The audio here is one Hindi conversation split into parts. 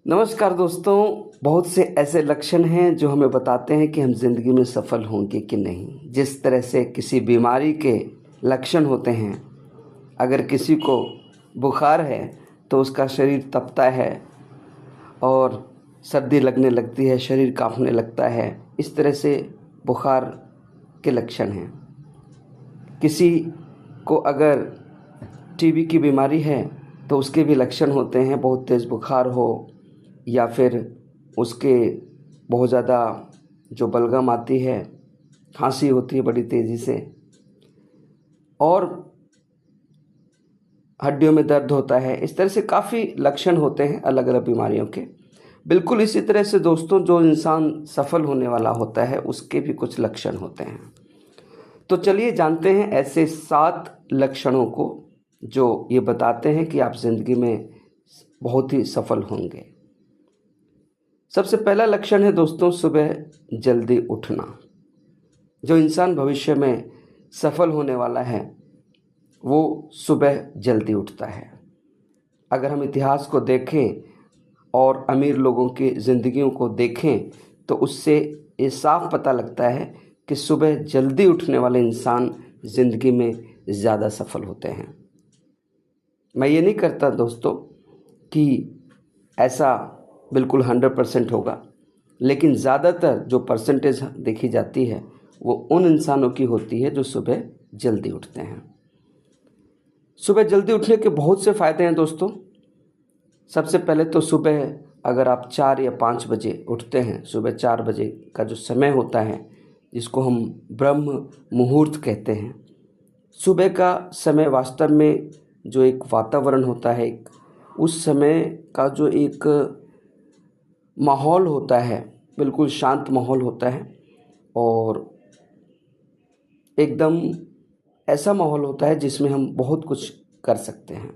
नमस्कार दोस्तों। बहुत से ऐसे लक्षण हैं जो हमें बताते हैं कि हम ज़िंदगी में सफल होंगे कि नहीं। जिस तरह से किसी बीमारी के लक्षण होते हैं, अगर किसी को बुखार है तो उसका शरीर तपता है और सर्दी लगने लगती है, शरीर कांपने लगता है। इस तरह से बुखार के लक्षण हैं। किसी को अगर टीबी की बीमारी है तो उसके भी लक्षण होते हैं, बहुत तेज़ बुखार हो या फिर उसके बहुत ज़्यादा जो बलगम आती है, खांसी होती है बड़ी तेज़ी से, और हड्डियों में दर्द होता है। इस तरह से काफ़ी लक्षण होते हैं अलग अलग बीमारियों के। बिल्कुल इसी तरह से दोस्तों, जो इंसान सफल होने वाला होता है उसके भी कुछ लक्षण होते हैं। तो चलिए जानते हैं ऐसे 7 लक्षणों को जो ये बताते हैं कि आप ज़िंदगी में बहुत ही सफल होंगे। सबसे पहला लक्षण है दोस्तों, सुबह जल्दी उठना। जो इंसान भविष्य में सफल होने वाला है वो सुबह जल्दी उठता है। अगर हम इतिहास को देखें और अमीर लोगों की ज़िंदगियों को देखें तो उससे ये साफ पता लगता है कि सुबह जल्दी उठने वाले इंसान ज़िंदगी में ज़्यादा सफल होते हैं। मैं ये नहीं करता दोस्तों कि ऐसा बिल्कुल 100% होगा, लेकिन ज़्यादातर जो परसेंटेज देखी जाती है वो उन इंसानों की होती है जो सुबह जल्दी उठते हैं। सुबह जल्दी उठने के बहुत से फ़ायदे हैं दोस्तों। सबसे पहले तो सुबह अगर आप 4 या 5 बजे उठते हैं, सुबह 4 बजे का जो समय होता है जिसको हम ब्रह्म मुहूर्त कहते हैं, सुबह का समय वास्तव में जो एक वातावरण होता है, उस समय का जो एक माहौल होता है, बिल्कुल शांत माहौल होता है और एकदम ऐसा माहौल होता है जिसमें हम बहुत कुछ कर सकते हैं।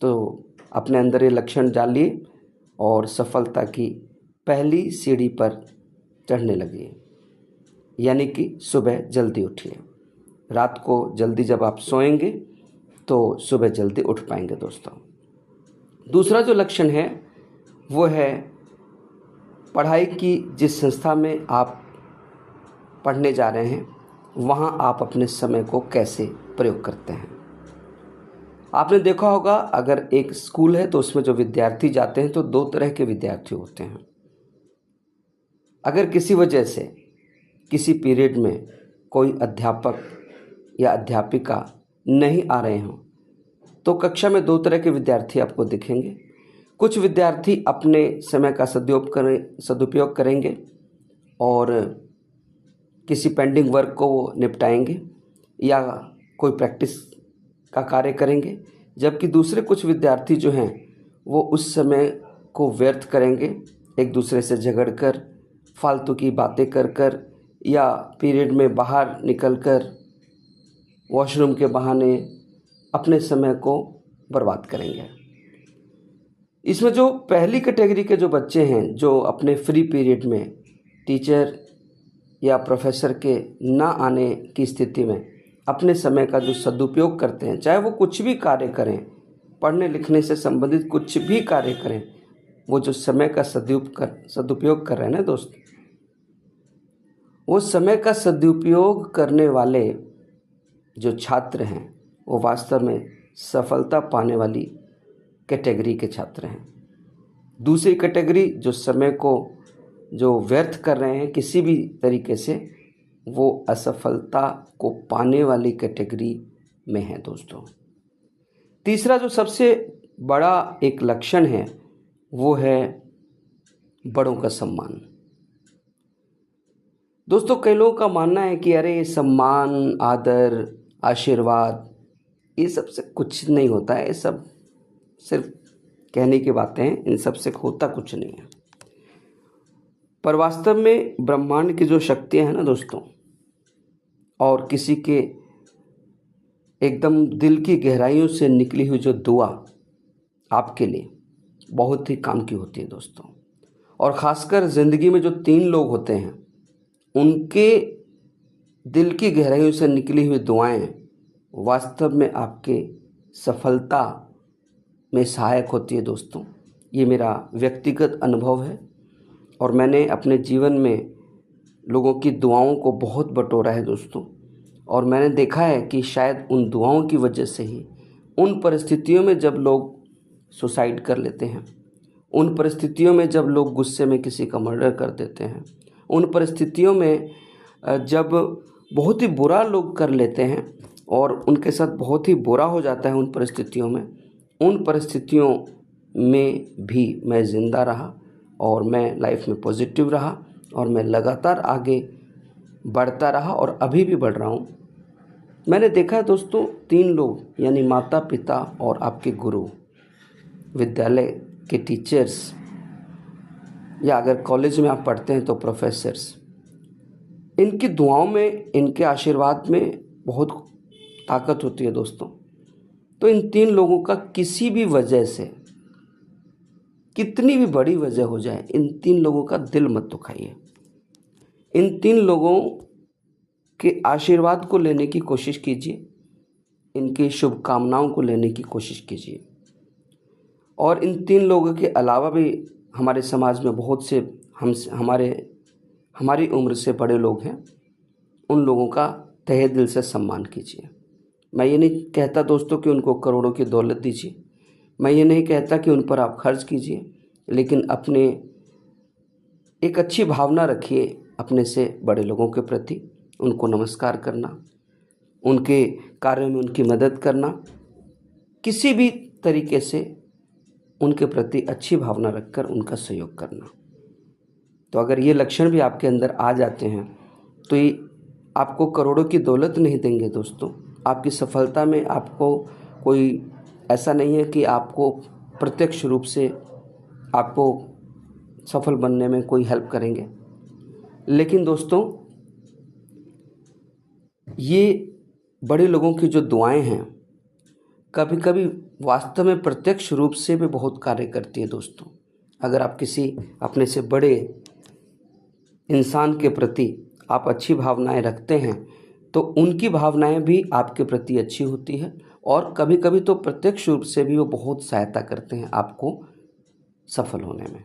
तो अपने अंदर ये लक्षण डालिए और सफलता की पहली सीढ़ी पर चढ़ने लगिए, यानी कि सुबह जल्दी उठिए। रात को जल्दी जब आप सोएंगे तो सुबह जल्दी उठ पाएंगे दोस्तों। दूसरा जो लक्षण है वो है पढ़ाई की। जिस संस्था में आप पढ़ने जा रहे हैं वहाँ आप अपने समय को कैसे प्रयोग करते हैं। आपने देखा होगा, अगर एक स्कूल है तो उसमें जो विद्यार्थी जाते हैं तो 2 तरह के विद्यार्थी होते हैं। अगर किसी वजह से किसी पीरियड में कोई अध्यापक या अध्यापिका नहीं आ रहे हों तो कक्षा में 2 तरह के विद्यार्थी आपको दिखेंगे। कुछ विद्यार्थी अपने समय का सदुपयोग करेंगे और किसी पेंडिंग वर्क को वो निपटाएंगे या कोई प्रैक्टिस का कार्य करेंगे, जबकि दूसरे कुछ विद्यार्थी जो हैं वो उस समय को व्यर्थ करेंगे, एक दूसरे से झगड़कर, फालतू की बातें कर या पीरियड में बाहर निकलकर वॉशरूम के बहाने अपने समय को बर्बाद करेंगे। इसमें जो पहली कैटेगरी के जो बच्चे हैं जो अपने फ्री पीरियड में टीचर या प्रोफेसर के ना आने की स्थिति में अपने समय का जो सदुपयोग करते हैं, चाहे वो कुछ भी कार्य करें, पढ़ने लिखने से संबंधित कुछ भी कार्य करें, वो जो समय का सदुपयोग कर रहे हैं ना दोस्त, वो समय का सदुपयोग करने वाले जो छात्र हैं वो वास्तव में सफलता पाने वाली कैटेगरी के छात्र हैं। दूसरी कैटेगरी जो समय को जो व्यर्थ कर रहे हैं किसी भी तरीके से, वो असफलता को पाने वाली कैटेगरी में है दोस्तों। तीसरा जो सबसे बड़ा एक लक्षण है वो है बड़ों का सम्मान। दोस्तों, कई लोगों का मानना है कि अरे सम्मान, आदर, आशीर्वाद ये सबसे कुछ नहीं होता है, ये सब सिर्फ कहने की बातें हैं, इन सब से होता कुछ नहीं है। पर वास्तव में ब्रह्मांड की जो शक्तियाँ हैं ना दोस्तों, और किसी के एकदम दिल की गहराइयों से निकली हुई जो दुआ आपके लिए बहुत ही काम की होती है दोस्तों। और ख़ासकर ज़िंदगी में जो 3 लोग होते हैं उनके दिल की गहराइयों से निकली हुई दुआएं वास्तव में आपके सफलता में सहायक होती है दोस्तों। ये मेरा व्यक्तिगत अनुभव है और मैंने अपने जीवन में लोगों की दुआओं को बहुत बटोरा है दोस्तों। और मैंने देखा है कि शायद उन दुआओं की वजह से ही उन परिस्थितियों में जब लोग सुसाइड कर लेते हैं, उन परिस्थितियों में जब लोग गुस्से में किसी का मर्डर कर देते हैं, उन परिस्थितियों में जब बहुत ही बुरा लोग कर लेते हैं और उनके साथ बहुत ही बुरा हो जाता है उन परिस्थितियों में भी मैं ज़िंदा रहा और मैं लाइफ में पॉजिटिव रहा और मैं लगातार आगे बढ़ता रहा और अभी भी बढ़ रहा हूँ। मैंने देखा है दोस्तों, 3 लोग यानी माता पिता और आपके गुरु, विद्यालय के टीचर्स, या अगर कॉलेज में आप पढ़ते हैं तो प्रोफेसर्स, इनकी दुआओं में, इनके आशीर्वाद में बहुत ताकत होती है दोस्तों। तो इन 3 लोगों का किसी भी वजह से, कितनी भी बड़ी वजह हो जाए, इन 3 लोगों का दिल मत दुखाइए। इन 3 लोगों के आशीर्वाद को लेने की कोशिश कीजिए, इनकी शुभकामनाओं को लेने की कोशिश कीजिए। और इन 3 लोगों के अलावा भी हमारे समाज में बहुत से हमारी उम्र से बड़े लोग हैं, उन लोगों का तहे दिल से सम्मान कीजिए। मैं ये नहीं कहता दोस्तों कि उनको करोड़ों की दौलत दीजिए, मैं ये नहीं कहता कि उन पर आप खर्च कीजिए, लेकिन अपने एक अच्छी भावना रखिए अपने से बड़े लोगों के प्रति, उनको नमस्कार करना, उनके कार्यों में उनकी मदद करना, किसी भी तरीके से उनके प्रति अच्छी भावना रखकर उनका सहयोग करना। तो अगर ये लक्षण भी आपके अंदर आ जाते हैं तो ये आपको करोड़ों की दौलत नहीं देंगे दोस्तों। आपकी सफलता में आपको कोई ऐसा नहीं है कि आपको प्रत्यक्ष रूप से आपको सफल बनने में कोई हेल्प करेंगे, लेकिन दोस्तों ये बड़े लोगों की जो दुआएं हैं कभी कभी वास्तव में प्रत्यक्ष रूप से भी बहुत कार्य करती है दोस्तों। अगर आप किसी अपने से बड़े इंसान के प्रति आप अच्छी भावनाएं रखते हैं तो उनकी भावनाएं भी आपके प्रति अच्छी होती है और कभी कभी तो प्रत्यक्ष रूप से भी वो बहुत सहायता करते हैं आपको सफल होने में।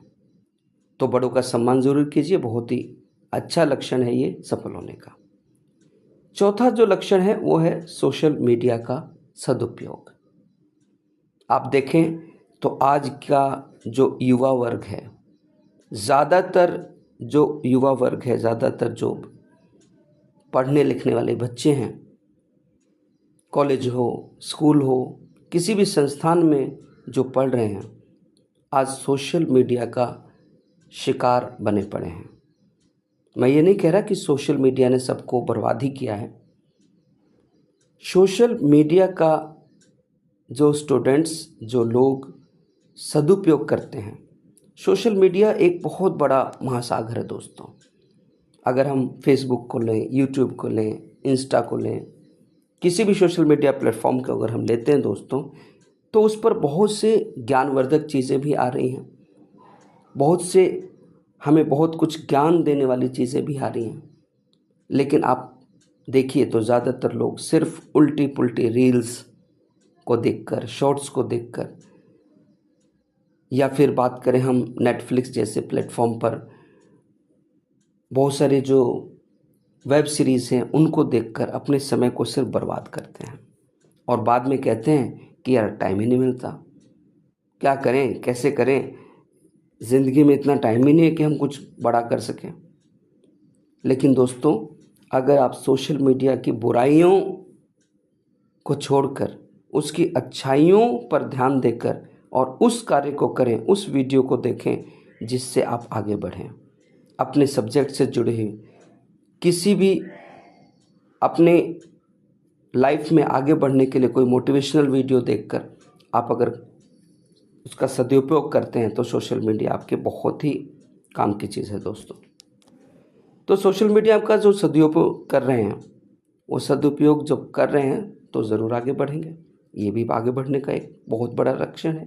तो बड़ों का सम्मान ज़रूर कीजिए, बहुत ही अच्छा लक्षण है ये सफल होने का। चौथा जो लक्षण है वो है सोशल मीडिया का सदुपयोग। आप देखें तो आज का जो युवा वर्ग है, ज़्यादातर जो पढ़ने लिखने वाले बच्चे हैं, कॉलेज हो, स्कूल हो, किसी भी संस्थान में जो पढ़ रहे हैं, आज सोशल मीडिया का शिकार बने पड़े हैं। मैं ये नहीं कह रहा कि सोशल मीडिया ने सबको बर्बाद ही किया है। सोशल मीडिया का जो स्टूडेंट्स, जो लोग सदुपयोग करते हैं, सोशल मीडिया एक बहुत बड़ा महासागर है दोस्तों। अगर हम फेसबुक को लें, यूट्यूब को लें, इंस्टा को लें, किसी भी सोशल मीडिया प्लेटफॉर्म को अगर हम लेते हैं दोस्तों, तो उस पर बहुत से ज्ञानवर्धक चीज़ें भी आ रही हैं, बहुत से हमें बहुत कुछ ज्ञान देने वाली चीज़ें भी आ रही हैं। लेकिन आप देखिए तो ज़्यादातर लोग सिर्फ उल्टी पुल्टी रील्स को देखकर, शॉर्ट्स को देखकर, या फिर बात करें हम नेटफ्लिक्स जैसे प्लेटफॉर्म पर बहुत सारे जो वेब सीरीज़ हैं उनको देखकर अपने समय को सिर्फ बर्बाद करते हैं और बाद में कहते हैं कि यार टाइम ही नहीं मिलता, क्या करें, कैसे करें, ज़िंदगी में इतना टाइम ही नहीं है कि हम कुछ बड़ा कर सकें। लेकिन दोस्तों अगर आप सोशल मीडिया की बुराइयों को छोड़कर उसकी अच्छाइयों पर ध्यान देकर और उस कार्य को करें, उस वीडियो को देखें जिससे आप आगे बढ़ें, अपने सब्जेक्ट से जुड़े हुए किसी भी अपने लाइफ में आगे बढ़ने के लिए कोई मोटिवेशनल वीडियो देखकर आप अगर उसका सदुपयोग करते हैं तो सोशल मीडिया आपके बहुत ही काम की चीज़ है दोस्तों। तो सोशल मीडिया का जो सदुपयोग कर रहे हैं, वो सदुपयोग जब कर रहे हैं तो ज़रूर आगे बढ़ेंगे। ये भी आगे बढ़ने का एक बहुत बड़ा लक्षण है।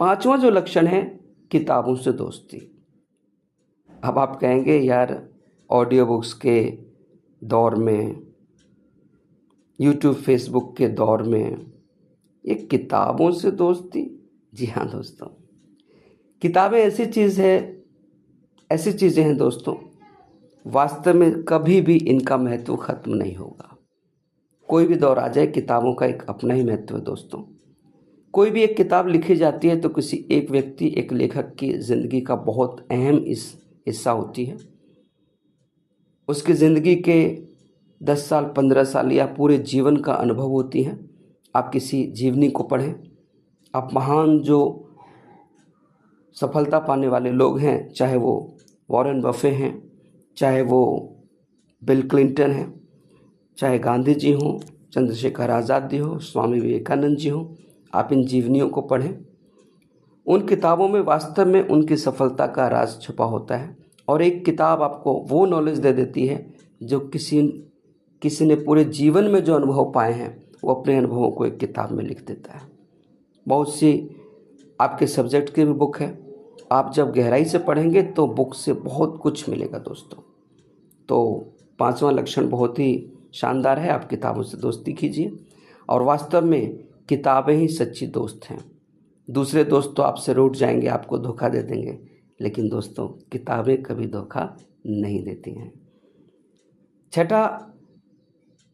5वां जो लक्षण है, किताबों से दोस्ती। अब आप कहेंगे यार ऑडियो बुक्स के दौर में, यूट्यूब फेसबुक के दौर में ये किताबों से दोस्ती। जी हाँ दोस्तों, किताबें ऐसी चीज़ें हैं दोस्तों, वास्तव में कभी भी इनका महत्व ख़त्म नहीं होगा। कोई भी दौर आ जाए, किताबों का एक अपना ही महत्व है दोस्तों। कोई भी एक किताब लिखी जाती है तो किसी एक व्यक्ति, एक लेखक की ज़िंदगी का बहुत अहम हिस्सा होती है। उसकी ज़िंदगी के 10 साल, 15 साल या पूरे जीवन का अनुभव होती है। आप किसी जीवनी को पढ़ें, आप महान जो सफलता पाने वाले लोग हैं, चाहे वो वॉरेन बफे हैं, चाहे वो बिल क्लिंटन हैं, चाहे गांधी जी हों, चंद्रशेखर आज़ाद जी हो, स्वामी विवेकानंद जी हों, आप इन जीवनियों को पढ़ें। उन किताबों में वास्तव में उनकी सफलता का राज छुपा होता है। और एक किताब आपको वो नॉलेज दे देती है जो किसी ने पूरे जीवन में जो अनुभव पाए हैं, वो अपने अनुभवों को एक किताब में लिख देता है। बहुत सी आपके सब्जेक्ट की भी बुक है, आप जब गहराई से पढ़ेंगे तो बुक से बहुत कुछ मिलेगा दोस्तों। तो 5वां लक्षण बहुत ही शानदार है, आप किताबों से दोस्ती कीजिए। और वास्तव में किताबें ही सच्ची दोस्त हैं। दूसरे दोस्त तो आपसे रूठ जाएंगे, आपको धोखा दे देंगे, लेकिन दोस्तों किताबें कभी धोखा नहीं देती हैं। छठा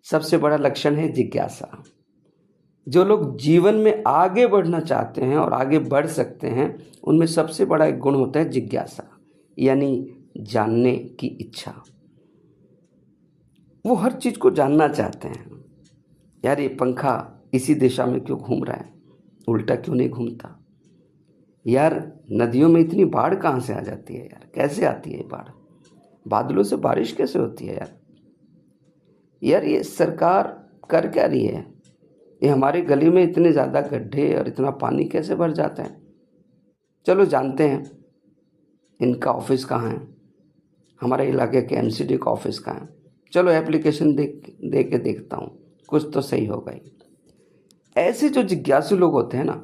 सबसे बड़ा लक्षण है जिज्ञासा। जो लोग जीवन में आगे बढ़ना चाहते हैं और आगे बढ़ सकते हैं, उनमें सबसे बड़ा एक गुण होता है जिज्ञासा, यानी जानने की इच्छा। वो हर चीज़ को जानना चाहते हैं। यार ये पंखा इसी दिशा में क्यों घूम रहा है, उल्टा क्यों नहीं घूमता? यार नदियों में इतनी बाढ़ कहाँ से आ जाती है यार, कैसे आती है बाढ़? बादलों से बारिश कैसे होती है यार? यार ये सरकार कर क्या रही है? ये हमारी गली में इतने ज़्यादा गड्ढे और इतना पानी कैसे भर जाता है? चलो जानते हैं इनका ऑफिस कहाँ है, हमारे इलाके के एमसीडी का ऑफिस कहाँ है। चलो एप्लीकेशन दे के देखता हूँ, कुछ तो सही होगा ही। ऐसे जो जिज्ञासु लोग होते हैं ना,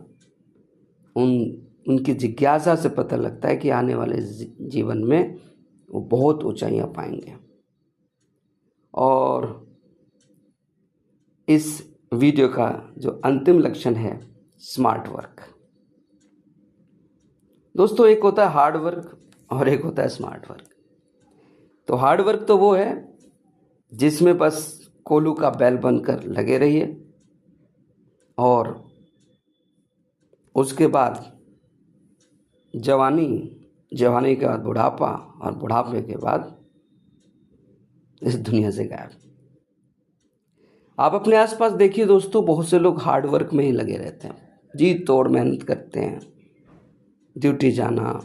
उनकी जिज्ञासा से पता लगता है कि आने वाले जीवन में वो बहुत ऊंचाइयां पाएंगे। और इस वीडियो का जो अंतिम लक्षण है, स्मार्ट वर्क। दोस्तों एक होता है हार्ड वर्क और एक होता है स्मार्ट वर्क। तो हार्ड वर्क तो वो है जिसमें बस कोल्हू का बैल बनकर लगे रहिए और उसके बाद जवानी के बाद बुढ़ापा और बुढ़ापे के बाद इस दुनिया से गायब। आप अपने आसपास देखिए दोस्तों, बहुत से लोग हार्ड वर्क में ही लगे रहते हैं, जी तोड़ मेहनत करते हैं। ड्यूटी जाना,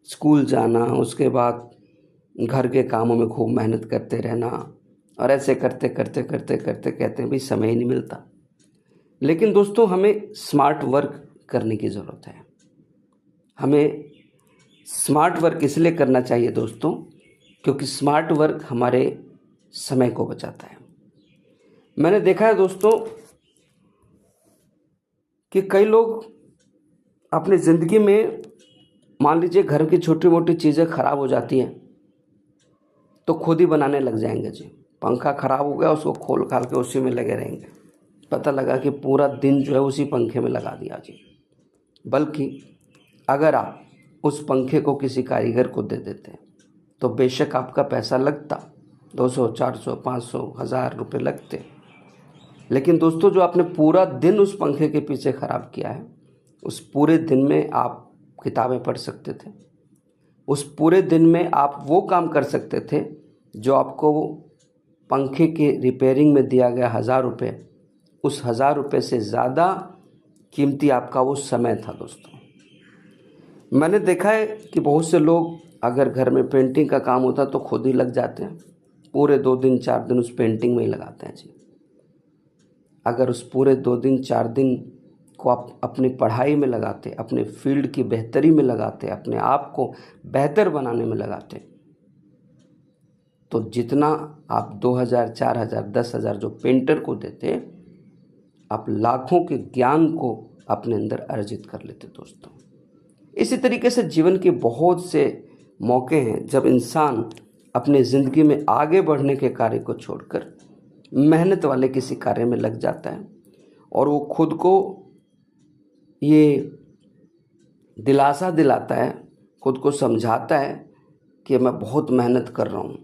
स्कूल जाना, उसके बाद घर के कामों में खूब मेहनत करते रहना, और ऐसे करते करते करते करते कहते हैं भाई समय ही नहीं मिलता। लेकिन दोस्तों हमें स्मार्ट वर्क करने की ज़रूरत है। हमें स्मार्ट वर्क इसलिए करना चाहिए दोस्तों, क्योंकि स्मार्ट वर्क हमारे समय को बचाता है। मैंने देखा है दोस्तों कि कई लोग अपनी ज़िंदगी में, मान लीजिए घर की छोटी मोटी चीज़ें ख़राब हो जाती हैं तो खुद ही बनाने लग जाएंगे। जी पंखा ख़राब हो गया, उसको खोल खाल के उसी में लगे रहेंगे। पता लगा कि पूरा दिन जो है उसी पंखे में लगा दिया जी। बल्कि अगर आप उस पंखे को किसी कारीगर को दे देते हैं तो बेशक आपका पैसा लगता 200, 400, 500, 1000 रुपये लगते, लेकिन दोस्तों जो आपने पूरा दिन उस पंखे के पीछे ख़राब किया है, उस पूरे दिन में आप किताबें पढ़ सकते थे, उस पूरे दिन में आप वो काम कर सकते थे जो आपको पंखे के रिपेयरिंग में दिया गया 1000 रुपये, उस 1000 रुपये से ज़्यादा कीमती आपका वो समय था दोस्तों। मैंने देखा है कि बहुत से लोग अगर घर में पेंटिंग का काम होता तो खुद ही लग जाते हैं, पूरे 2 दिन 4 दिन उस पेंटिंग में ही लगाते हैं जी। अगर उस पूरे 2 दिन 4 दिन को आप अपनी पढ़ाई में लगाते, अपने फील्ड की बेहतरी में लगाते, अपने आप को बेहतर बनाने में लगाते, तो जितना आप 2000, 4000, 10,000 जो पेंटर को देते, आप लाखों के ज्ञान को अपने अंदर अर्जित कर लेते दोस्तों। इसी तरीके से जीवन के बहुत से मौके हैं जब इंसान अपने ज़िंदगी में आगे बढ़ने के कार्य को छोड़कर मेहनत वाले किसी कार्य में लग जाता है और वो खुद को ये दिलासा दिलाता है, खुद को समझाता है कि मैं बहुत मेहनत कर रहा हूँ।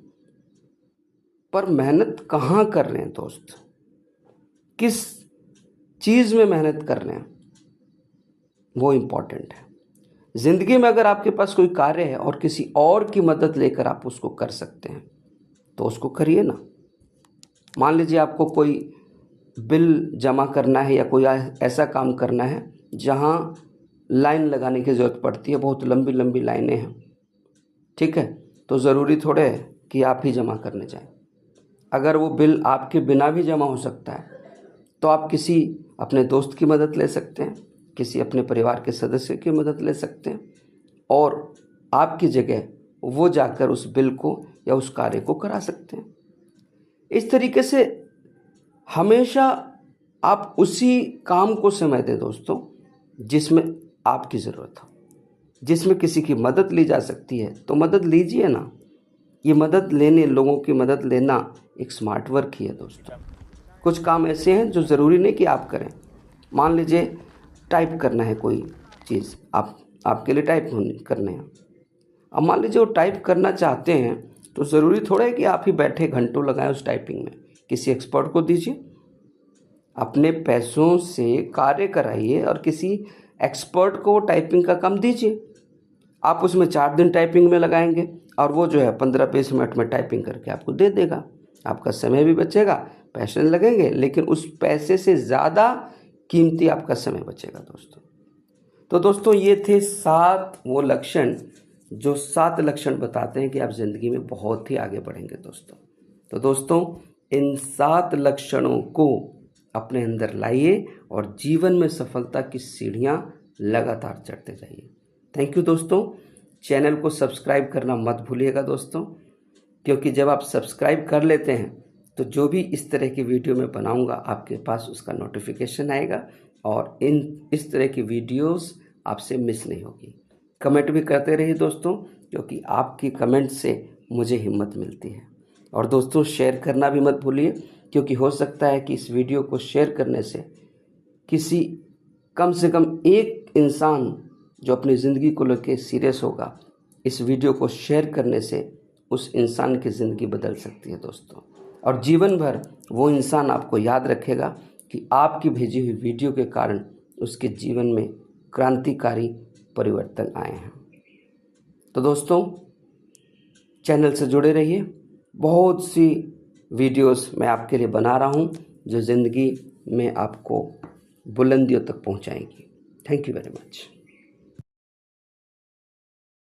पर मेहनत कहाँ कर रहे हैं दोस्त, किस चीज़ में मेहनत कर रहे हैं, वो इम्पॉर्टेंट है। ज़िंदगी में अगर आपके पास कोई कार्य है और किसी और की मदद लेकर आप उसको कर सकते हैं तो उसको करिए ना। मान लीजिए आपको कोई बिल जमा करना है या कोई ऐसा काम करना है जहाँ लाइन लगाने की ज़रूरत पड़ती है, बहुत लंबी लंबी लाइनें हैं, ठीक है, तो ज़रूरी थोड़े है कि आप ही जमा करने जाएं। अगर वो बिल आपके बिना भी जमा हो सकता है तो आप किसी अपने दोस्त की मदद ले सकते हैं, किसी अपने परिवार के सदस्य की मदद ले सकते हैं और आपकी जगह वो जाकर उस बिल को या उस कार्य को करा सकते हैं। इस तरीके से हमेशा आप उसी काम को समय दें दोस्तों जिसमें आपकी ज़रूरत हो। जिसमें किसी की मदद ली जा सकती है तो मदद लीजिए ना। ये मदद लेने, लोगों की मदद लेना एक स्मार्ट वर्क ही है दोस्तों। कुछ काम ऐसे हैं जो ज़रूरी नहीं कि आप करें। मान लीजिए टाइप करना है कोई चीज़, आपके लिए टाइप करने हैं। अब मान लीजिए वो टाइप करना चाहते हैं तो ज़रूरी थोड़ा है कि आप ही बैठे घंटों लगाएं उस टाइपिंग में। किसी एक्सपर्ट को दीजिए, अपने पैसों से कार्य कराइए और किसी एक्सपर्ट को टाइपिंग का काम दीजिए। आप उसमें 4 दिन टाइपिंग में लगाएंगे और वो जो है 15-20 मिनट में टाइपिंग करके आपको दे देगा। आपका समय भी बचेगा, पैसे लगेंगे, लेकिन उस पैसे से ज़्यादा कीमती आपका समय बचेगा दोस्तों। तो दोस्तों ये थे 7 वो लक्षण, जो 7 लक्षण बताते हैं कि आप ज़िंदगी में बहुत ही आगे बढ़ेंगे दोस्तों। तो दोस्तों इन 7 लक्षणों को अपने अंदर लाइए और जीवन में सफलता की सीढ़ियाँ लगातार चढ़ते जाइए। थैंक यू दोस्तों। चैनल को सब्सक्राइब करना मत भूलिएगा दोस्तों, क्योंकि जब आप सब्सक्राइब कर लेते हैं तो जो भी इस तरह की वीडियो मैं बनाऊंगा आपके पास उसका नोटिफिकेशन आएगा और इस तरह की वीडियोस आपसे मिस नहीं होगी। कमेंट भी करते रहिए दोस्तों, क्योंकि आपकी कमेंट से मुझे हिम्मत मिलती है। और दोस्तों शेयर करना भी मत भूलिए, क्योंकि हो सकता है कि इस वीडियो को शेयर करने से किसी कम से कम एक इंसान जो अपनी ज़िंदगी को लेकर सीरियस होगा, इस वीडियो को शेयर करने से उस इंसान की ज़िंदगी बदल सकती है दोस्तों। और जीवन भर वो इंसान आपको याद रखेगा कि आपकी भेजी हुई वीडियो के कारण उसके जीवन में क्रांतिकारी परिवर्तन आए हैं। तो दोस्तों चैनल से जुड़े रहिए, बहुत सी वीडियोस मैं आपके लिए बना रहा हूँ जो ज़िंदगी में आपको बुलंदियों तक पहुँचाएंगी। Thank you very much.